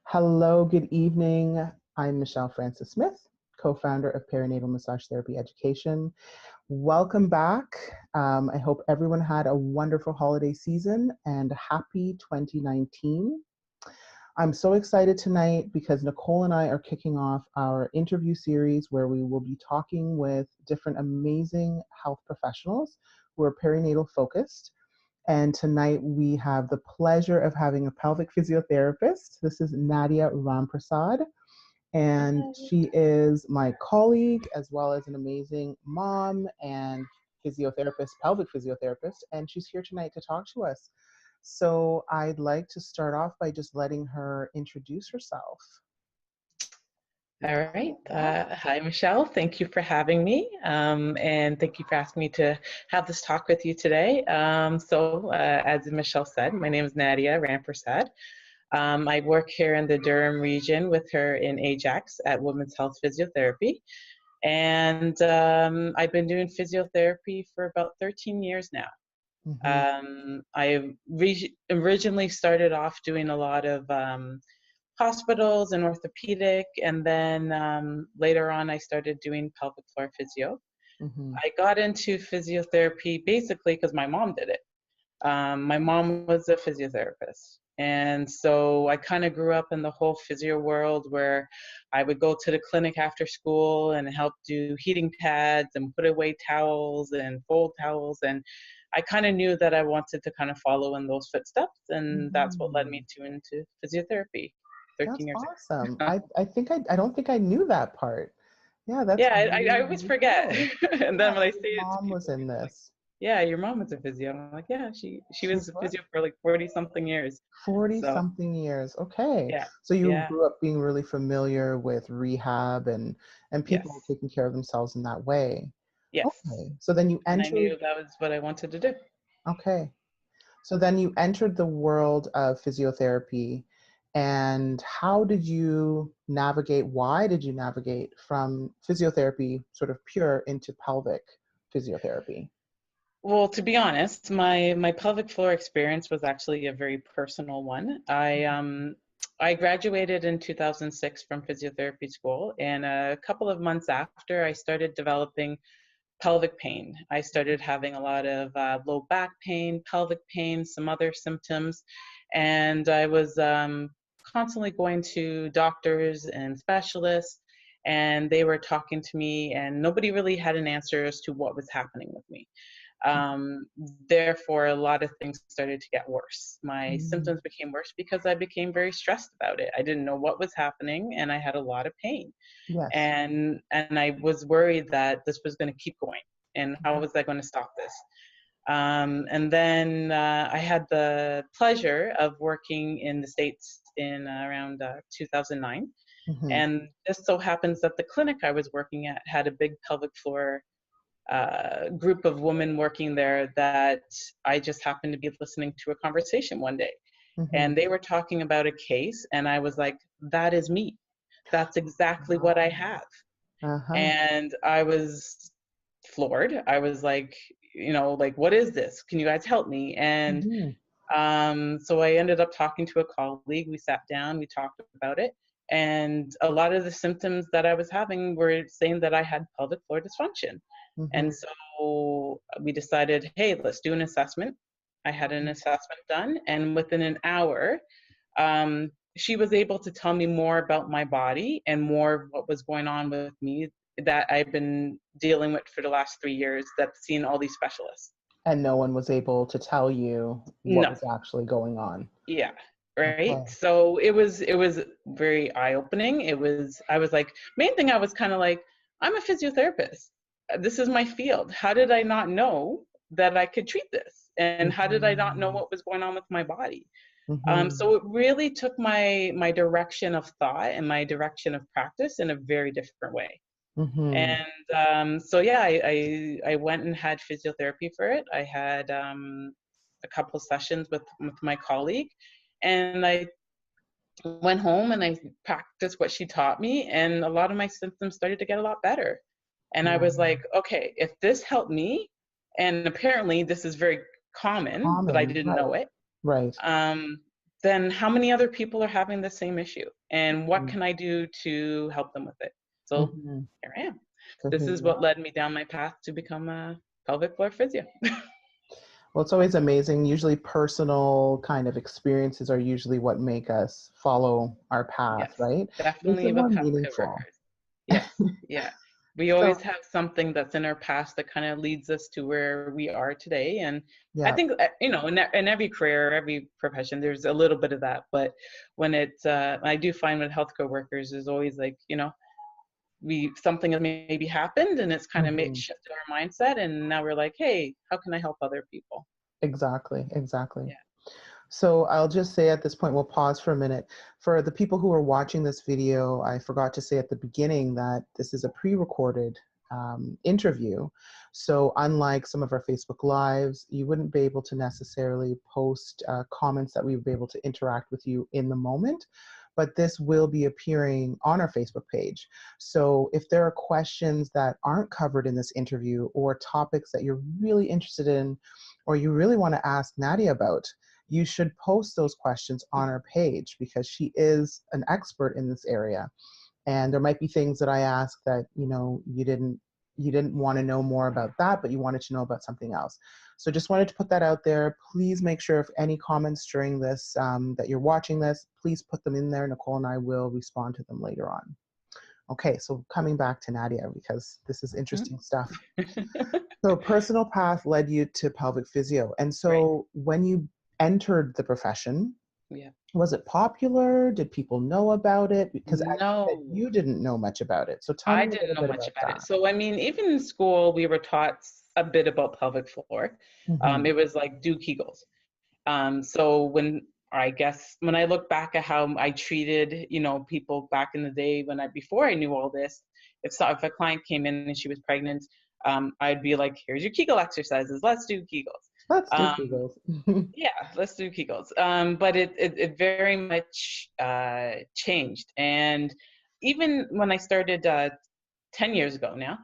Hello, good evening. I'm Michelle Francis Smith, co-founder of Perinatal Massage Therapy Education. Welcome back. I hope everyone had a wonderful holiday season and happy 2019. I'm so excited tonight because Nicole and I are kicking off our interview series where we will be talking with different amazing health professionals who are perinatal focused. And tonight we have the pleasure of having a pelvic physiotherapist. This is Nadia Ramprasad, and she is my colleague as well as an amazing mom and physiotherapist, pelvic physiotherapist, and she's here tonight to talk to us. So I'd like to start off by just letting her introduce herself. All right. Hi, Michelle. Thank you for having me. And thank you for asking me to have this talk with you today. As Michelle said, my name is Nadia Ramprasad. I work here in the Durham region with her in Ajax at Women's Health Physiotherapy. And I've been doing physiotherapy for about 13 years now. I originally started off doing a lot of hospitals and orthopedic, and then later on I started doing pelvic floor physio. I got into physiotherapy basically because my mom did it. My mom was a physiotherapist, and so I kind of grew up in the whole physio world where I would go to the clinic after school and help do heating pads and put away towels and fold towels, and I kind of knew that I wanted to kind of follow in those footsteps, and that's what led me into physiotherapy. 13 years awesome. I don't think I knew that part. Yeah, that's really, I always forget. Cool. And then when I say it to mom people, was in this. Yeah, your mom was a physio. I'm like, yeah, she was a physio for like 40 something years. 40 something years. Okay. Yeah. So you grew up being really familiar with rehab and people taking care of themselves in that way. Yes. Okay. So then you entered. And I knew that was what I wanted to do. Okay. So then you entered the world of physiotherapy. And how did you navigate? Why did you navigate from physiotherapy, sort of pure, into pelvic physiotherapy? Well, to be honest, my pelvic floor experience was actually a very personal one. I graduated in 2006 from physiotherapy school, and a couple of months after, I started developing pelvic pain. I started having a lot of low back pain, pelvic pain, some other symptoms, and I was constantly going to doctors and specialists, and they were talking to me, and nobody really had an answer as to what was happening with me. Therefore, a lot of things started to get worse. My symptoms became worse because I became very stressed about it. I didn't know what was happening, and I had a lot of pain. Yes. And I was worried that this was going to keep going, and how was I going to stop this? And then I had the pleasure of working in the States in around 2009. And this so happens that the clinic I was working at had a big pelvic floor group of women working there that I just happened to be listening to a conversation one day. And they were talking about a case, and I was like, that is me. That's exactly what I have. And I was floored. I was like, what is this? Can you guys help me? And so I ended up talking to a colleague. We sat down, we talked about it. And a lot of the symptoms that I was having were saying that I had pelvic floor dysfunction. And so we decided, hey, let's do an assessment. I had an assessment done, and within an hour, she was able to tell me more about my body and more of what was going on with me that I've been dealing with for the last 3 years, that's seen all these specialists. And no one was able to tell you what was actually going on. Yeah. Right. Okay. So it was very eye-opening. I was like, main thing I was kind of like, I'm a physiotherapist. This is my field. How did I not know that I could treat this? And how did I not know what was going on with my body? So it really took my direction of thought and my direction of practice in a very different way. And so yeah, I went and had physiotherapy for it. I had a couple sessions with my colleague, and I went home and I practiced what she taught me, and a lot of my symptoms started to get a lot better. And I was like, okay, if this helped me, and apparently this is very common. But I didn't know it. Right. then how many other people are having the same issue? And what Mm-hmm. can I do to help them with it? So Mm-hmm. here I am. So This here is you what are. led me down my path to become a pelvic floor physio. Well, it's always amazing. Usually personal kind of experiences are usually what make us follow our path, Yes, right? Makes definitely it with more healthcare meaningful. workers. Yes, yeah. We always So, have something that's in our past that kind of leads us to where we are today. And I yeah, think, in every career, every profession, there's a little bit of that. But when I do find with healthcare workers, is always like, something has maybe happened and it's kind of hmm, shifted our mindset. And now we're like, hey, how can I help other people? exactly, exactly. Yeah. So I'll just say at this point, we'll pause for a minute. For the people who are watching this video, I forgot to say at the beginning that this is a pre-recorded interview. So unlike some of our Facebook Lives, you wouldn't be able to necessarily post comments that we would be able to interact with you in the moment. But this will be appearing on our Facebook page. So if there are questions that aren't covered in this interview or topics that you're really interested in or you really want to ask Nadia about, you should post those questions on our page because she is an expert in this area. And there might be things that I ask that, you didn't want to know more about that, but you wanted to know about something else. So just wanted to put that out there. Please make sure if any comments during this, that you're watching this, please put them in there. Nicole and I will respond to them later on. Okay, so coming back to Nadia, because this is interesting stuff. So personal path led you to pelvic physio. And Right. so when you entered the profession, Yeah. was it popular? Did people know about it? Because as you said, No. you didn't know much about it. So tell I me a didn't little know bit much about about it. that. So, I mean, even in school, we were taught a bit about pelvic floor. Mm-hmm. It was like do Kegels. So I guess when I look back at how I treated, people back in the day before I knew all this, if a client came in and she was pregnant, I'd be like, here's your Kegel exercises. Let's do Kegels. Let's do Um, Kegels. yeah, let's do Kegels. But it very much changed. And even when I started 10 years ago now,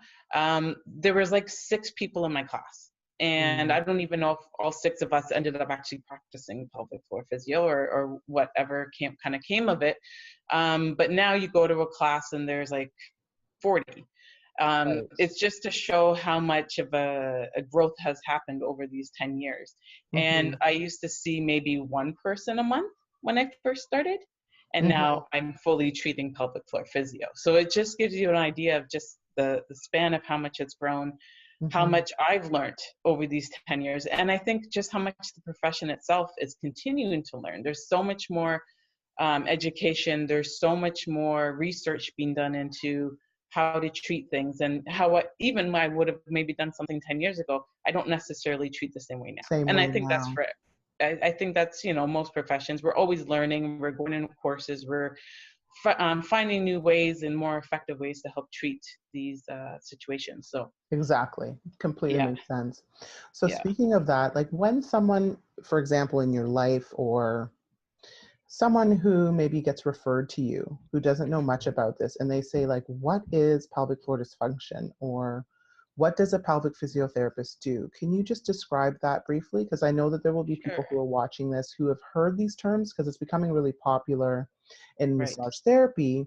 there was like 6 people in my class. And Mm, I don't even know if all 6 of us ended up actually practicing pelvic floor physio or whatever kind of came of it. But now you go to a class and there's like 40. right. It's just to show how much of a growth has happened over these 10 years. Mm-hmm. And I used to see maybe one person a month when I first started. And Mm-hmm. now I'm fully treating pelvic floor physio. So it just gives you an idea of just the span of how much it's grown, how Mm-hmm. much I've learned over these 10 years. And I think just how much the profession itself is continuing to learn. There's so much more education, there's so much more research being done into how to treat things and even when I would have maybe done something 10 years ago, I don't necessarily treat the same way now. Same And I way think that's now. for I think that's most professions. We're always learning. We're going into courses. We're finding new ways and more effective ways to help treat these situations. So Exactly. Completely yeah, makes sense. So yeah, speaking of that, like when someone, for example, in your life or someone who maybe gets referred to you who doesn't know much about this and they say like, what is pelvic floor dysfunction or what does a pelvic physiotherapist do? Can you just describe that briefly? Because I know that there will be sure, people who are watching this who have heard these terms because it's becoming really popular in right, massage therapy.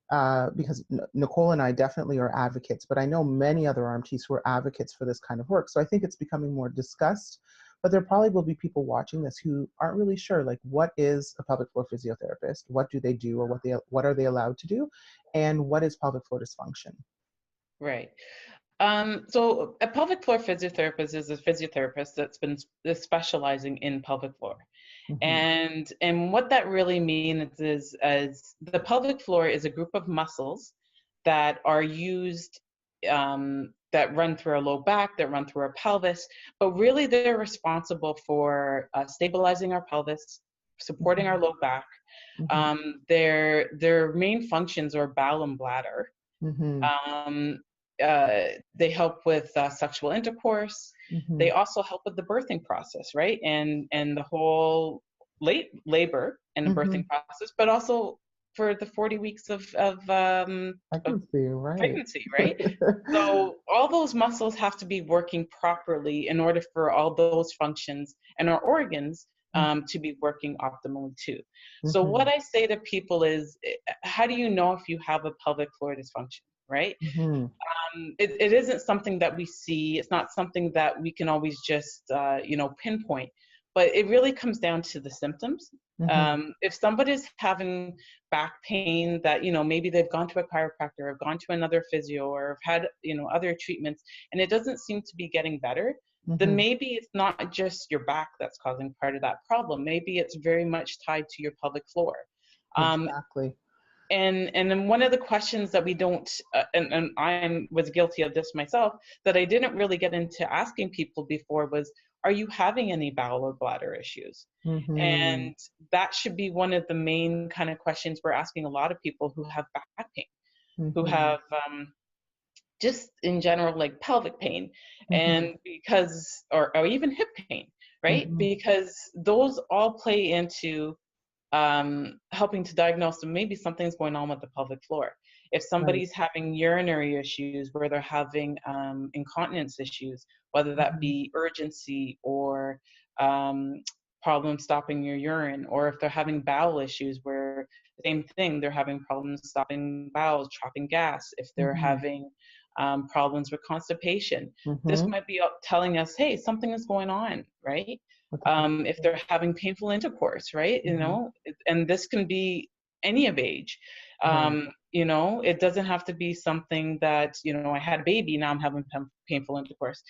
Because Nicole and I definitely are advocates, but I know many other RMTs who are advocates for this kind of work. So I think it's becoming more discussed, but there probably will be people watching this who aren't really sure, like what is a pelvic floor physiotherapist? What do they do or what are they allowed to do? And what is pelvic floor dysfunction? right. So a pelvic floor physiotherapist is a physiotherapist that's been specializing in pelvic floor. Mm-hmm. And what that really means is as the pelvic floor is a group of muscles that are used that run through our low back, that run through our pelvis, but really they're responsible for stabilizing our pelvis, supporting our low back. Mm-hmm. Their main functions are bowel and bladder. Mm-hmm. Um, they help with sexual intercourse. Mm-hmm. They also help with the birthing process, right? And the whole late labor and the Mm-hmm. birthing process, but also for the 40 weeks I of can see, right. pregnancy, right? So all those muscles have to be working properly in order for all those functions and our organs to be working optimally too. So Mm-hmm. what I say to people is, how do you know if you have a pelvic floor dysfunction, right? Mm-hmm. It isn't something that we see. It's not something that we can always just, pinpoint. But it really comes down to the symptoms. Mm-hmm. If somebody's having back pain that, maybe they've gone to a chiropractor or gone to another physio or have had, other treatments, and it doesn't seem to be getting better, then Mm-hmm. maybe it's not just your back that's causing part of that problem. Maybe it's very much tied to your pelvic floor. Um, Exactly. and then one of the questions that we don't, and I was guilty of this myself, that I didn't really get into asking people before was, are you having any bowel or bladder issues? Mm-hmm. And that should be one of the main kind of questions we're asking a lot of people who have back pain, who Mm-hmm. have just in general, like pelvic pain, Mm-hmm. and because, or even hip pain, right? Mm-hmm. Because those all play into helping to diagnose that maybe something's going on with the pelvic floor. If Right. somebody's having urinary issues, where they're having incontinence issues, whether that Mm-hmm. be urgency or um, problems stopping your urine, or if they're having bowel issues, where same thing, they're having problems stopping bowels, trapping gas, if they're Mm-hmm. having problems with constipation, this Mm-hmm. might be telling us, hey, something is going on, right? With the pelvic If floor. they're having painful intercourse, right? Mm-hmm. And this can be any of age. Right. It doesn't have to be something that, I had a baby, now I'm having painful intercourse.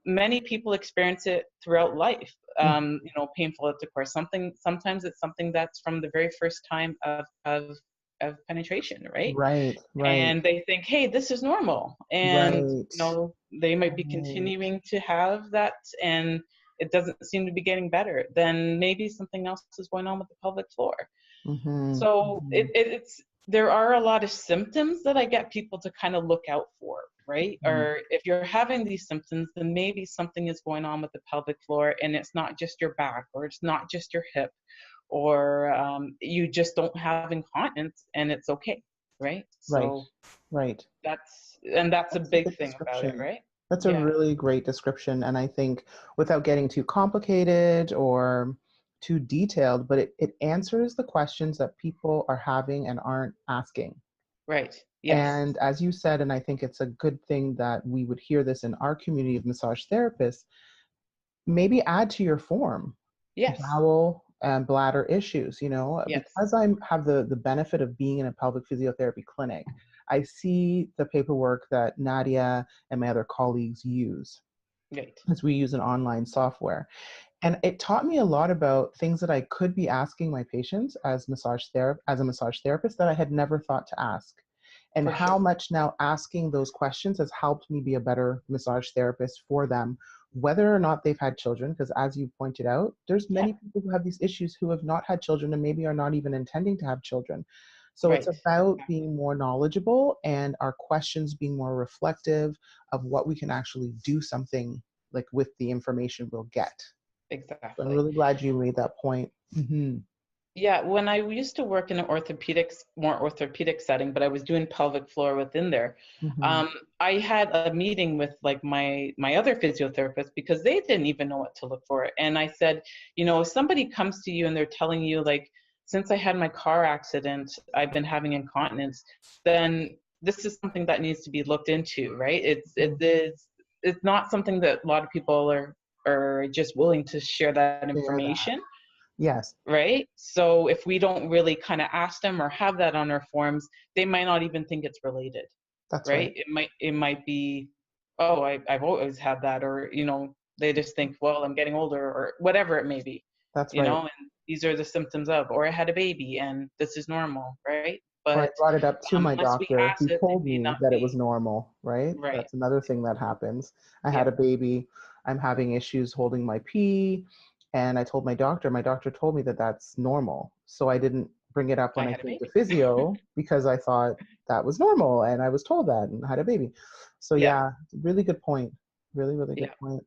Many people experience it throughout life, Mm-hmm. painful intercourse. Sometimes it's something that's from the very first time of penetration, right? Right. Right. And they think, hey, this is normal. And, Right. they might be Right. continuing to have that, and it doesn't seem to be getting better. Then maybe something else is going on with the pelvic floor. Mm-hmm. So Mm-hmm. there are a lot of symptoms that I get people to kind of look out for, right? Mm-hmm. Or if you're having these symptoms, then maybe something is going on with the pelvic floor, and it's not just your back, or it's not just your hip, or you just don't have incontinence, and it's okay, right? Right. So Right. that's a That's a big good thing about it, description. right? That's a Yeah, really great description. And I think without getting too complicated or too detailed, but it answers the questions that people are having and aren't asking. right. Yes, And as you said, and I think it's a good thing that we would hear this in our community of massage therapists, maybe add to your form yes, bowel and bladder issues, yes, because I have the benefit of being in a pelvic physiotherapy clinic. I see the paperwork that Nadia and my other colleagues use, right. as we use an online software. And it taught me a lot about things that I could be asking my patients as a massage therapist that I had never thought to ask. And For how sure. much now asking those questions has helped me be a better massage therapist for them, whether or not they've had children. Because as you pointed out, there's Yeah, many people who have these issues who have not had children and maybe are not even intending to have children. So it's right. about Exactly. being more knowledgeable and our questions being more reflective of what we can actually do something like with the information we'll get. So I'm Exactly. really glad you made that point. Mm-hmm. Yeah, when I used to work in an more orthopedic setting, but I was doing pelvic floor within there, Mm-hmm. um, I had a meeting with like my other physiotherapists because they didn't even know what to look for. And I said, if somebody comes to you and they're telling you like, since I had my car accident, I've been having incontinence, then this is something that needs to be looked into, right? Mm-hmm. It's not something that a lot of people are just willing to share that Share that. information, Yes, right? So if we don't really kind of ask them or have that on our forms, they might not even think it's related, that's right. right? It might be, oh, I've always had that, or they just think, well, I'm getting older, or whatever it may be, That's right. and these are the symptoms of, or I had a baby and this is normal, right? Or I But brought it up to my unless we doctor, ask who it, told they may me not that it be was normal, right? right. That's another thing that happens. I had Yeah, a baby, I'm having issues holding my pee, and I told my doctor told me that that's normal. So I didn't bring it up I when I had a came to baby. physio because I thought that was normal and I was told that and had a baby. So Yeah, yeah, really good point. Really, really good yeah, point.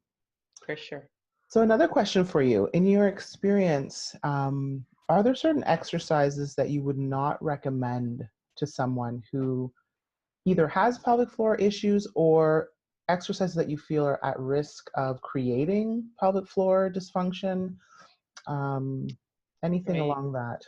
for sure. So another question for you. In your experience, are there certain exercises that you would not recommend to someone who either has pelvic floor issues or exercises that you feel are at risk of creating pelvic floor dysfunction? Anything Right. along that?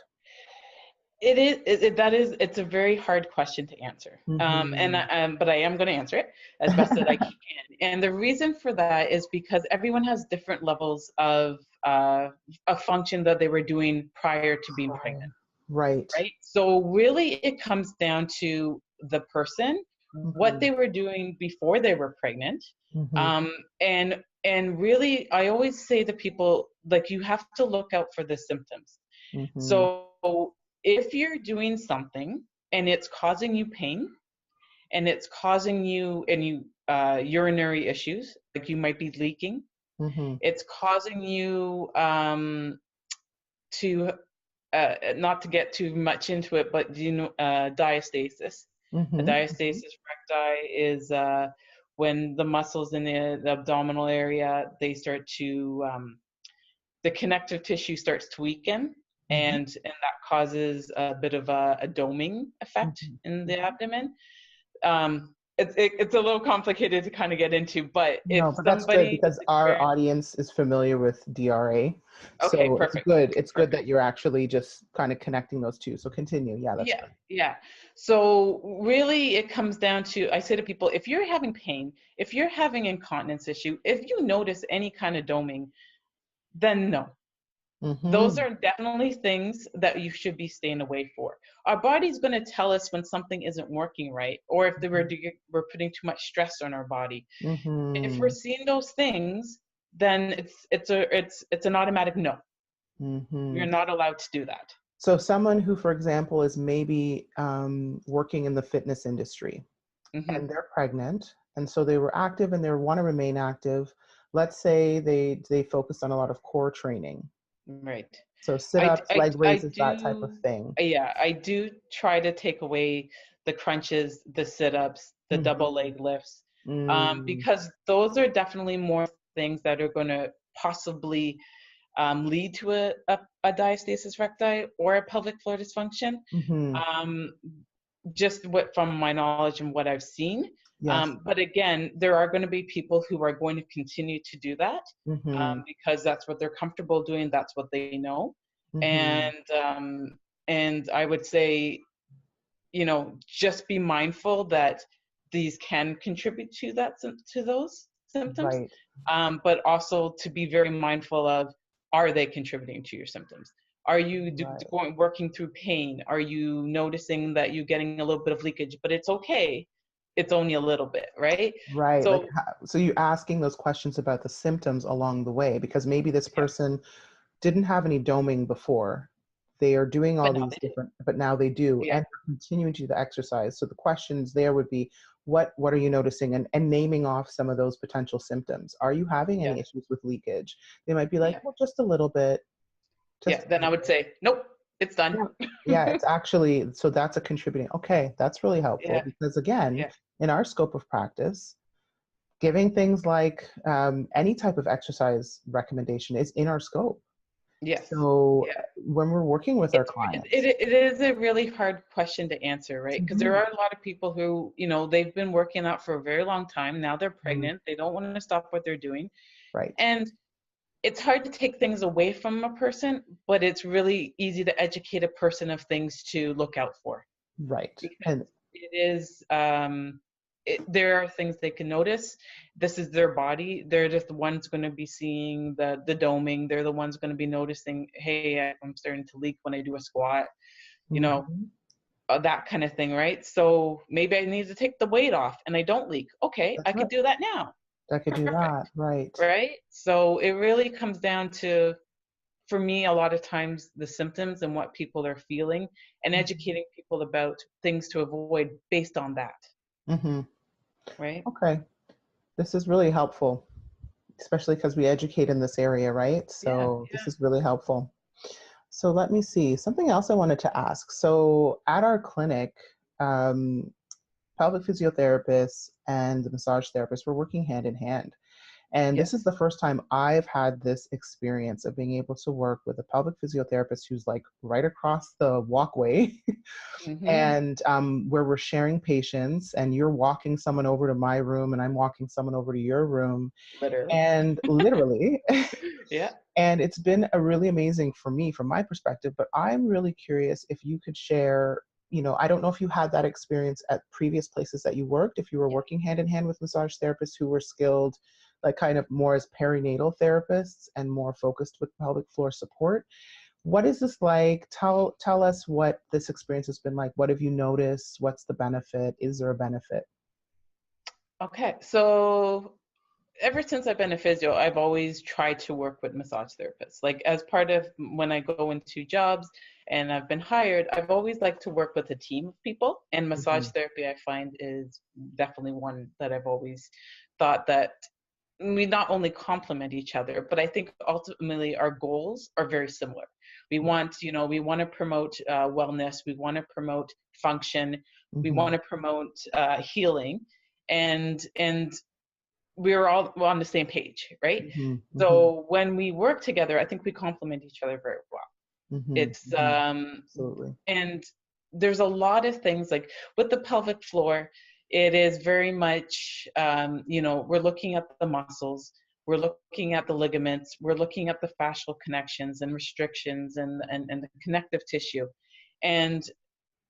It's a very hard question to answer. Mm-hmm. But I am going to answer it as best that I can. And the reason for that is because everyone has different levels of a function that they were doing prior to being pregnant, Right. right? So really it comes down to the person, what Mm-hmm. they were doing before they were pregnant. Mm-hmm. Um, and really, I always say to people, like, you have to look out for the symptoms. Mm-hmm. So if you're doing something and it's causing you pain and it's causing you urinary issues, like you might be leaking, Mm-hmm. it's causing you to not to get too much into it, but diastasis. A Mm-hmm. diastasis recti is when the muscles in the abdominal area, they start to the connective tissue starts to weaken, Mm-hmm. and that causes a bit of a doming effect in the abdomen. It's a little complicated to kind of get into, but if No, but that's good somebody because our audience is familiar with DRA. okay, So it's perfect, good. It's good perfect. that you're actually just kind of connecting those two. So continue. Yeah, that's Yeah, good. yeah. So really it comes down to, I say to people, if you're having pain, if you're having incontinence issue, if you notice any kind of doming, then no. Those Mm-hmm. are definitely things that you should be staying away for. Our body's going to tell us when something isn't working right, or if we're putting too much stress on our body. If we're Mm-hmm. seeing those things, then it's an automatic no. Mm-hmm. You're not allowed to do that. So someone who, for example, is maybe working in the fitness industry Hmm. and they're pregnant, and so they were active and they want to remain active. Let's say they focused on a lot of core training. Right. So sit-ups, leg I raises, that type of do, thing. yeah, I do try to take away the crunches, the sit-ups, the double Mm-hmm. leg lifts, Mm, because those are definitely more things that are going to possibly lead to a diastasis recti or a pelvic floor dysfunction. mm-hmm. Um, just what from my knowledge and what I've seen. Yes. But again, there are going to be people who are going to continue to do that Mm-hmm. because that's what they're comfortable doing. That's what they know. Mm-hmm. And I would say, just be mindful that these can contribute to those symptoms, Right. but also to be very mindful of, are they contributing to your symptoms? Are you Right. working through pain? Are you noticing that you're getting a little bit of leakage? But it's okay. It's only a little bit, right? Right. Like, So so you're asking those questions about the symptoms along the way because maybe this yeah, person didn't have any doming before. They are doing all but now these they do. different, but now they do, Yeah, and they're continuing to do the exercise. So the questions there would be, what are you noticing, and naming off some of those potential symptoms. Are you having yeah, any issues with leakage? They might be like, yeah, well, just a little bit, just yeah. a Then I little would bit. say, nope, it's done. Yeah, yeah. It's actually so that's a contributing. Okay, that's really helpful Yeah, because again, yeah, in our scope of practice, giving things like any type of exercise recommendation is in our scope. yes, So yeah. when we're working with our clients, It is a really hard question to answer, right? Because there mhm, are a lot of people who, they've been working out for a very long time. Now they're mhm, pregnant. They don't want to stop what they're doing. right, And it's hard to take things away from a person, but it's really easy to educate a person of things to look out for right, because and it is, there are things they can notice. This is their body. They're just the ones going to be seeing the doming. They're the ones going to be noticing, hey, I'm starting to leak when I do a squat, you know, mhm, that kind of thing, right? So maybe I need to take the weight off and I don't leak. Okay, I that's could right. do that now. I could do Perfect, that, right. right? So it really comes down to, for me, a lot of times the symptoms and what people are feeling and Mhm, educating people about things to avoid based on that, mhm. right? Okay, this is really helpful, especially because we educate in this area, right? Yeah, So this yeah. is really helpful. So let me see, something else I wanted to ask. So at our clinic, um, pelvic physiotherapists and the massage therapists were working hand in hand. And this Yes. is the first time I've had this experience of being able to work with a pelvic physiotherapist who's like right across the walkway Mm-hmm. and where we're sharing patients, and you're walking someone over to my room and I'm walking someone over to your room, Literally. and literally. Yeah. And it's been a really amazing for me from my perspective, but I'm really curious if you could share, I don't know if you had that experience at previous places that you worked, if you were Yeah. working hand in hand with massage therapists who were skilled, like kind of more as perinatal therapists and more focused with pelvic floor support. What is this like? Tell us what this experience has been like. What have you noticed? What's the benefit? Is there a benefit? Okay. So ever since I've been a physio, I've always tried to work with massage therapists. Like as part of when I go into jobs and I've been hired, I've always liked to work with a team of people. And massage Hmm. therapy, I find, is definitely one that I've always thought that we not only complement each other, but I think ultimately our goals are very similar. We want, we want to promote wellness, we want to promote function, we Hmm. want to promote healing, and we're all on the same page, right? Hmm. Hmm. So when we work together, I think we complement each other very well. Hmm. It's Hmm. Absolutely. and there's a lot of things like with the pelvic floor, it is very much we're looking at the muscles, we're looking at the ligaments, we're looking at the fascial connections and restrictions and the connective tissue. And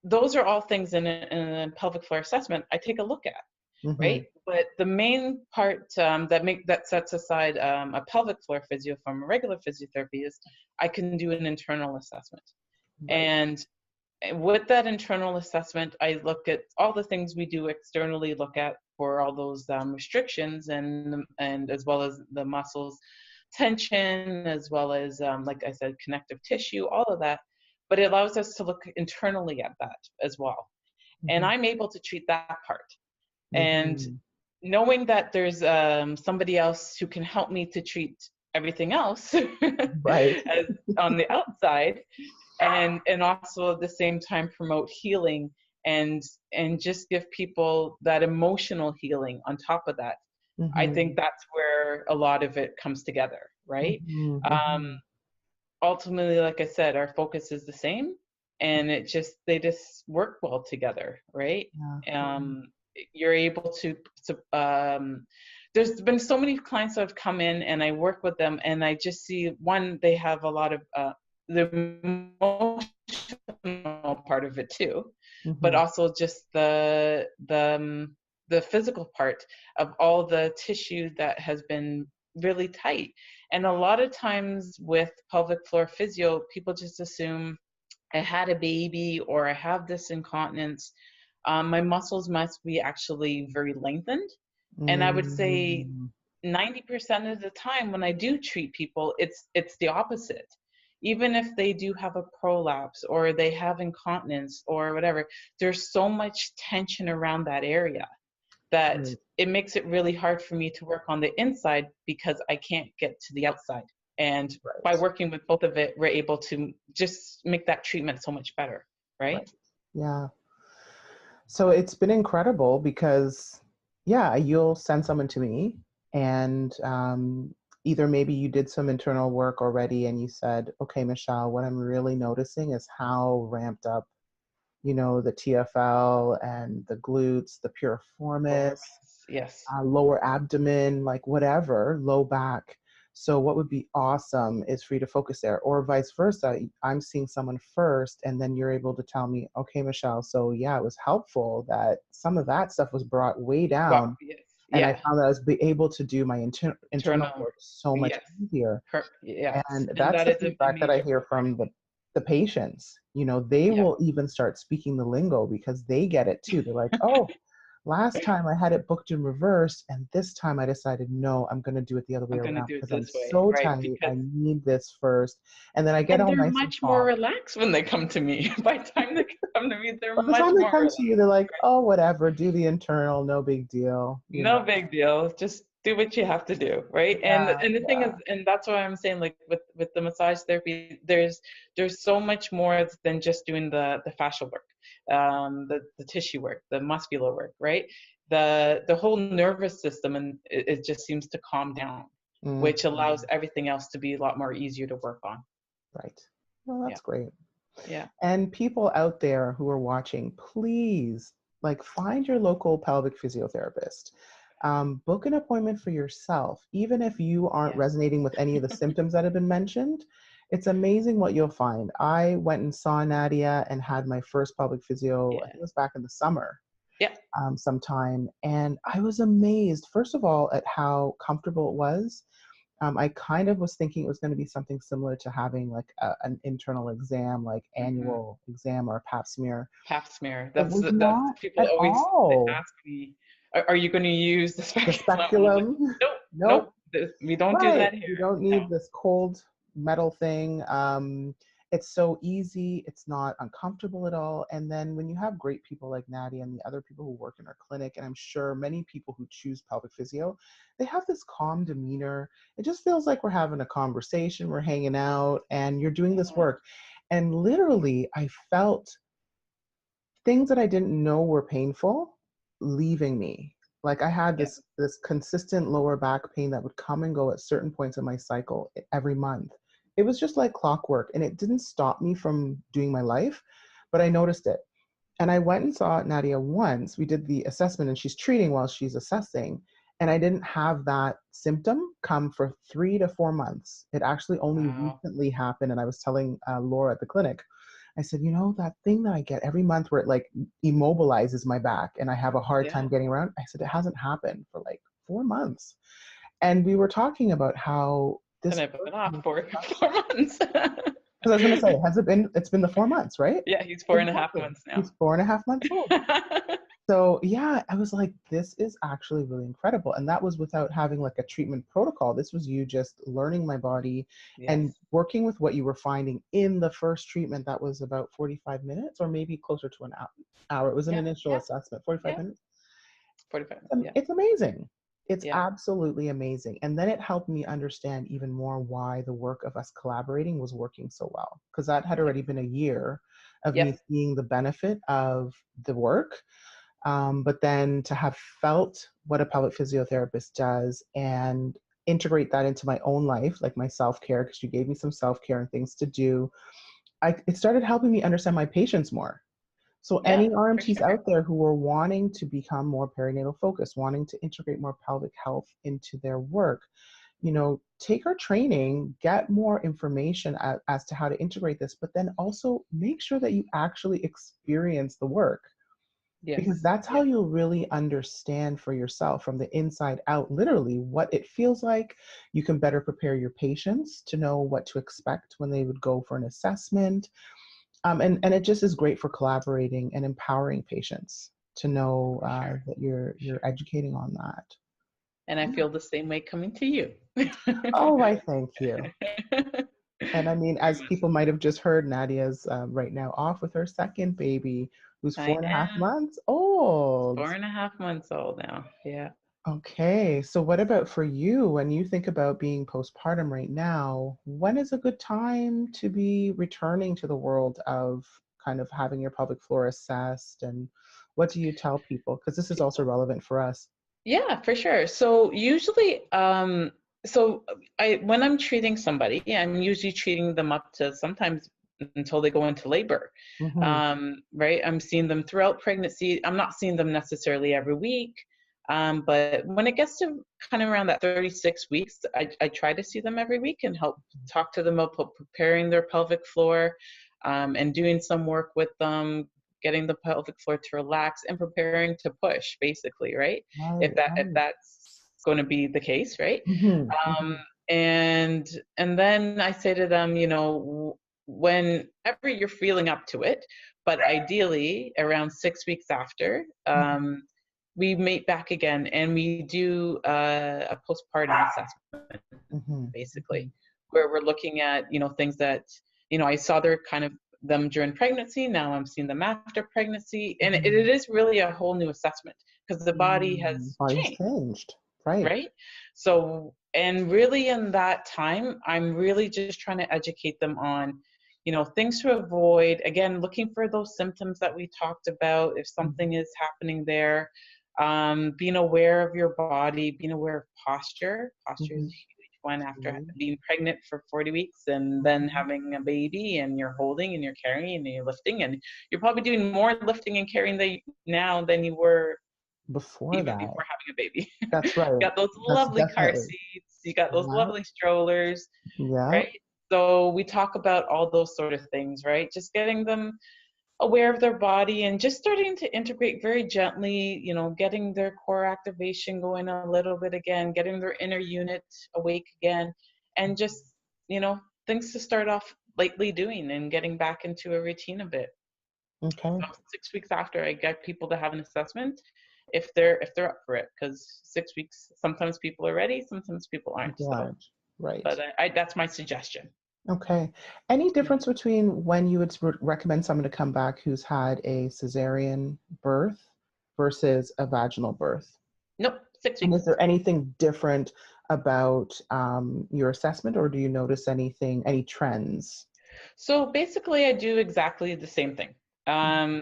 those are all things in a pelvic floor assessment I take a look at, Hmm. right? But the main part that sets aside a pelvic floor physio from a regular physiotherapy is I can do an internal assessment. Right. And with that internal assessment, I look at all the things we do externally look at for all those restrictions and as well as the muscles tension, as well as like I said, connective tissue, all of that. But it allows us to look internally at that as well. And Hmm. I'm able to treat that part. And Hmm. knowing that there's somebody else who can help me to treat everything else Right. as on the outside, and also at the same time promote healing and just give people that emotional healing on top of that. I think Hmm. that's where a lot of it comes together, right? Hmm. um, Hmm. Ultimately, like I said, our focus is the same, and they just work well together, right? Yeah. um, you're able to there's been so many clients that have come in and I work with them, and I just see, one, they have a lot of the emotional part of it too, but Hmm. also just the physical part of all the tissue that has been really tight. And a lot of times with pelvic floor physio, people just assume I had a baby or I have this incontinence. My muscles must be actually very lengthened. And I would say Hmm. 90% of the time when I do treat people, it's the opposite. Even if they do have a prolapse or they have incontinence or whatever, there's so much tension around that area that Right. it makes it really hard for me to work on the inside because I can't get to the outside. And by Right. working with both of it, we're able to just make that treatment so much better, Right. right? Yeah. So it's been incredible because, yeah, you'll send someone to me, and either maybe you did some internal work already and you said, okay, Michelle, what I'm really noticing is how ramped up, the TFL and the glutes, the piriformis, Yes. lower abdomen, like whatever, low back. So what would be awesome is for you to focus there, or vice versa. I'm seeing someone first, and then you're able to tell me, okay, Michelle, so yeah, it was helpful that some of that stuff was brought way Well, down, yes. and I Yeah. found that I was able to do my internal Internal. work so much Yes. easier. Yes. And And that's that the is a feedback that I major hear part, right? from the patients. They Yeah. will even start speaking the lingo because they get it too. They're like, oh, last time I had it booked in reverse, and this time I decided, no, I'm going to do it the other way I'm gonna around do it because I'm this way, so right? tight. I Because need this first. And then I get and all they're nice and much more calm. relaxed when they come to me. By the time they come to me, they're By the much time they more come to you, relaxed. they're like, oh, whatever, do the internal, no big deal. No big deal. Just do what you have to do, right? And Yeah, and the thing is, yeah. and that's why I'm saying, like with the massage therapy, there's so much more than just doing the fascial work, the tissue work, the muscular work, right? the whole nervous system, and it just seems to calm down, Mm, which allows everything else to be a lot more easier to work on. right. Well, Yeah. that's great. Yeah. And people out there who are watching, please, like, find your local pelvic physiotherapist. Book an appointment for yourself, even if you aren't Yeah. resonating with any of the symptoms that have been mentioned. It's amazing what you'll find. I went and saw Nadia and had my first pelvic physio, I think Yeah. it was back in the summer, Yeah. sometime. And I was amazed, first of all, at how comfortable it was. I kind of was thinking it was going to be something similar to having like an internal exam, like Mm-hmm. annual exam or a pap smear. Pap smear. It That's was that's not people at always all. ask me, are you going to use the The speculum? I'm like, speculum, nope, nope. nope. We don't do Right. that You here. don't No. need this cold metal thing. It's so easy. It's not uncomfortable at all. And then when you have great people like Nadia and the other people who work in our clinic, and I'm sure many people who choose pelvic physio, they have this calm demeanor. It just feels like we're having a conversation, we're hanging out, and you're doing this Yeah. work. And literally, I felt things that I didn't know were painful leaving me. Like I had Yeah. this consistent lower back pain that would come and go at certain points in my cycle every month. It was just like clockwork, and it didn't stop me from doing my life, but I noticed it. And I went and saw Nadia once. We did the assessment, and she's treating while she's assessing. And I didn't have that symptom come for 3 to 4 months. It actually only Wow. recently happened. And I was telling Laura at the clinic, I said, you know, that thing that I get every month where it like immobilizes my back and I have a hard Yeah. time getting around. I said, it hasn't happened for like 4 months. And we were talking about how And this I've been work off can, for 4 months. because I was going to say, has it been, it's been the 4 months, right? Yeah, he's 4.5 Exactly. months now. He's 4.5 months old. So yeah, I was like, this is actually really incredible. And that was without having like a treatment protocol. This was you just learning my body Yes. and working with what you were finding in the first treatment. That was about 45 minutes or maybe closer to an hour. It was an Yeah. initial Yeah. assessment, 45 Yeah. minutes. 45. Yeah. It's amazing. It's Yeah. absolutely amazing. And then it helped me understand even more why the work of us collaborating was working so well. Because that had Yep. already been a year of me Yep. seeing the benefit of the work, but then to have felt what a pelvic physiotherapist does and integrate that into my own life, like my self-care, because you gave me some self-care and things to do, it started helping me understand my patients more. So Yeah, any for RMTs sure. out there who are wanting to become more perinatal focused, wanting to integrate more pelvic health into their work, you know, take our training, get more information as to how to integrate this, but then also make sure that you actually experience the work, because Yes. that's how Yeah. you'll really understand for yourself from the inside out, literally, what it feels like. You can better prepare your patients to know what to expect when they would go for an assessment. And it just is great for collaborating and empowering patients to know For sure. that you're For you're sure. educating on that. And I Yeah. feel the same way coming to you. Oh, I thank you. And I mean, Very as much people so. might have just heard, Nadia's right now off with her second baby, who's four I and a half am months old. 4.5 months old now. Yeah. Okay, so what about for you when you think about being postpartum right now? When is a good time to be returning to the world of kind of having your pelvic floor assessed? And what do you tell people? Because this is also relevant for us. Yeah, for sure. So usually, so when I'm treating somebody, I'm usually treating them up to sometimes until they go into labor. Mm-hmm. Right? I'm seeing them throughout pregnancy. I'm not seeing them necessarily every week. But when it gets to kind of around that 36 weeks, I try to see them every week and help talk to them about preparing their pelvic floor, and doing some work with them, getting the pelvic floor to relax and preparing to push, basically, right? If Right, right. that's going to be the case, right? Mm-hmm. Um, Mm-hmm. and then I say to them, whenever you're feeling up to it, but ideally around 6 weeks after, we meet back again and we do a postpartum assessment, Mm-hmm. Mm-hmm. basically, where we're looking at, things that, I saw their kind of them during pregnancy. Now I'm seeing them after pregnancy. And it Mm-hmm. is really a whole new assessment because the body has Body has changed, changed. Right. right? So, and really in that time, I'm really just trying to educate them on, things to avoid. Again, looking for those symptoms that we talked about, if Mm-hmm. something is happening there. Being aware of your body, being aware of posture. Posture is a Mhm. huge one after Right. being pregnant for 40 weeks and then Mhm. having a baby, and you're holding and you're carrying and you're lifting, and you're probably doing more lifting and carrying now than you were Before even that. before having a baby. That's You right. got those That's lovely car definitely. seats, you got those Yeah. lovely strollers, Yeah. right? So we talk about all those sort of things, right? Just getting them aware of their body and just starting to integrate very gently, getting their core activation going a little bit again, getting their inner unit awake again, and just, things to start off lightly doing and getting back into a routine a bit. Okay. So 6 weeks after, I get people to have an assessment if they're up for it, because 6 weeks, sometimes people are ready, sometimes people aren't. People So, aren't. Right. but that's my suggestion. Okay. Any Yeah. difference between when you would recommend someone to come back who's had a cesarean birth versus a vaginal birth? Nope, six And is weeks. there anything different about your assessment, or do you notice any trends? So basically, I do exactly the same thing,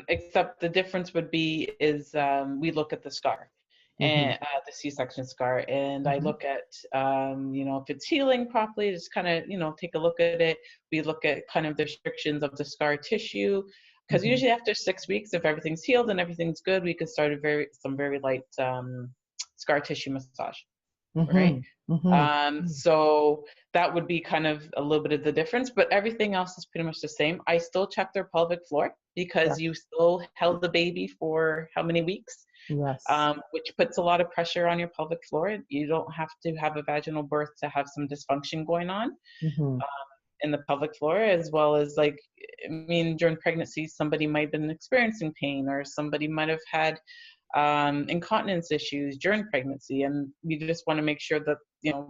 except the difference would be is we look at the scar Mm-hmm. and the C-section scar, and I Mm-hmm. look at if it's healing properly, just kind of take a look at it. We look at kind of the restrictions of the scar tissue, because Mm-hmm. usually after 6 weeks, if everything's healed and everything's good, we could start some very light scar tissue massage, right? Mm-hmm. Mm-hmm. So that would be kind of a little bit of the difference, but everything else is pretty much the same. I still check their pelvic floor because you Yes. still held the baby for how many weeks, Yes. which puts a lot of pressure on your pelvic floor. You don't have to have a vaginal birth to have some dysfunction going on Mm-hmm. in the pelvic floor, as well as during pregnancy, somebody might have been experiencing pain, or somebody might have had incontinence issues during pregnancy, and we just want to make sure that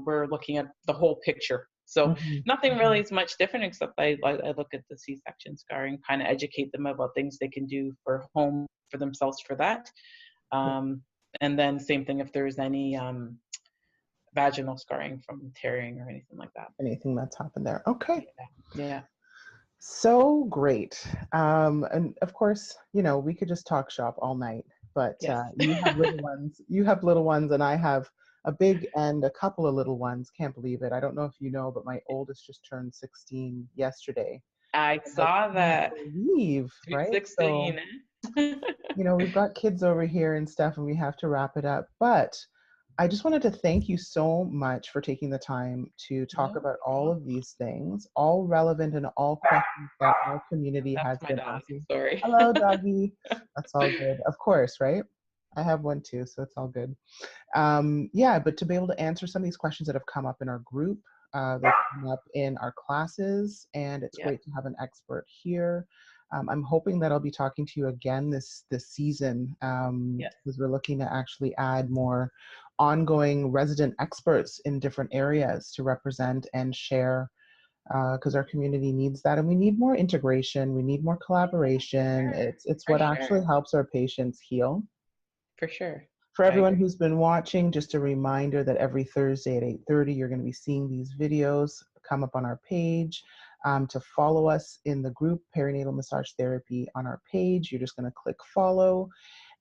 we're looking at the whole picture. So Mm-hmm. nothing Mm-hmm. really is much different, except I look at the C-section scar and kind of educate them about things they can do for home for themselves for that. Um, and then same thing if there's any vaginal scarring from tearing or anything like that. Anything that's happened there. Okay. Yeah, yeah, So great. And of course, we could just talk shop all night, but yes. you have little ones, and I have a big and a couple of little ones. Can't believe it. I don't know if you know, but my oldest just turned 16 yesterday. I I saw can't that. believe, Sweet right? 16, So, eh? we've got kids over here and stuff, and we have to wrap it up. But I just wanted to thank you so much for taking the time to talk No about all problem. of these things, all relevant and all questions that our community That's has my been dog. asking. Sorry. Hello, doggy. That's all good. Of course, right? I have one too, so it's all good. Yeah, but to be able to answer some of these questions that have come up in our group, they've come up in our classes, and it's Yeah. great to have an expert here. I'm hoping that I'll be talking to you again this season, Yes. because we're looking to actually add more ongoing resident experts in different areas to represent and share, because our community needs that, and we need more integration. We need more collaboration. Sure. It's For what sure. actually helps our patients heal. For sure. For I everyone agree. who's been watching, just a reminder that every Thursday at 8:30, you're going to be seeing these videos come up on our page. To follow us in the group Perinatal Massage Therapy on our page, you're just going to click follow.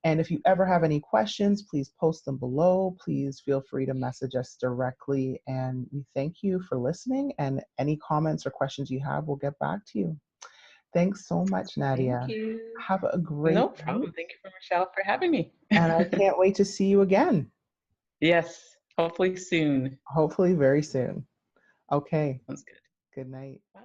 And if you ever have any questions, please post them below. Please feel free to message us directly. And we thank you for listening. And any comments or questions you have, we'll get back to you. Thanks so much, Thank Nadia. you. Have a great No night. problem. Thank you for Michelle for having me. And I can't wait to see you again, Yes. Hopefully soon. hopefully very soon. Okay, Sounds good. good night. Bye.